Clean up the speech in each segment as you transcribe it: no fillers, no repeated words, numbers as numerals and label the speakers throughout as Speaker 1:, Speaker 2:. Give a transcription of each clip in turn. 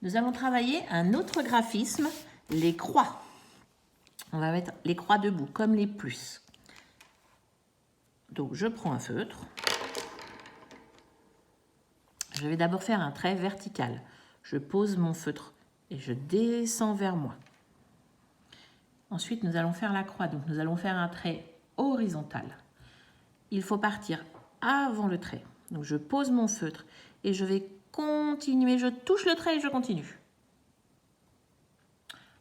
Speaker 1: Nous allons travailler un autre graphisme, les croix. On va mettre les croix debout, comme les plus. Donc, je prends un feutre. Je vais d'abord faire un trait vertical. Je pose mon feutre et je descends vers moi. Ensuite, nous allons faire la croix. Donc, nous allons faire un trait horizontal. Il faut partir avant le trait. Donc, je pose mon feutre et je vais continuer. Je touche le trait et je continue.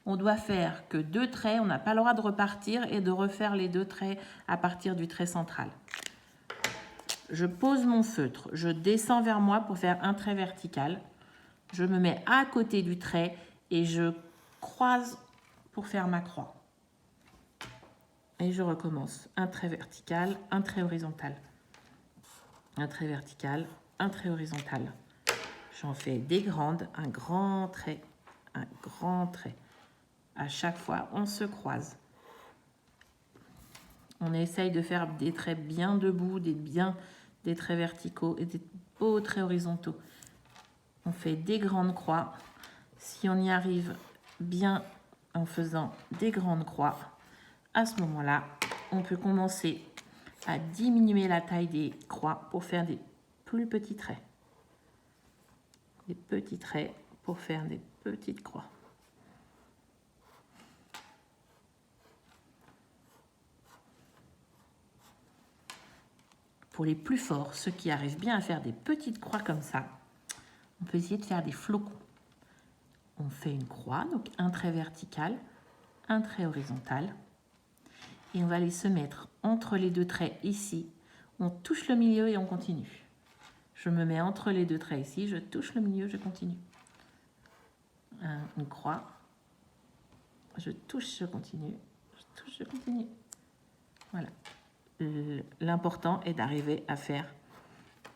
Speaker 1: On doit faire que 2 traits. On n'a pas le droit de repartir et de refaire les 2 traits à partir du trait central. Je pose mon feutre. Je descends vers moi pour faire un trait vertical. Je me mets à côté du trait et je croise pour faire ma croix. Et je recommence. Un trait vertical, un trait horizontal. Un trait vertical, un trait horizontal. J'en fais des grandes, un grand trait, un grand trait. À chaque fois, on se croise. On essaye de faire des traits bien debout, des traits verticaux et des beaux traits horizontaux. On fait des grandes croix. Si on y arrive bien en faisant des grandes croix, à ce moment-là, on peut commencer à diminuer la taille des croix pour faire des plus petits traits. Des petits traits pour faire des petites croix. Pour les plus forts, ceux qui arrivent bien à faire des petites croix comme ça, on peut essayer de faire des flocons. On fait une croix, donc un trait vertical, un trait horizontal. Et on va aller se mettre entre les 2 traits ici. On touche le milieu et on continue. Je me mets entre les 2 traits ici, je touche le milieu, je continue. Une croix. Je touche, je continue. Je touche, je continue. Voilà. L'important est d'arriver à faire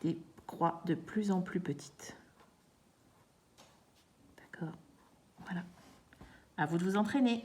Speaker 1: des croix de plus en plus petites. D'accord? Voilà. À vous de vous entraîner.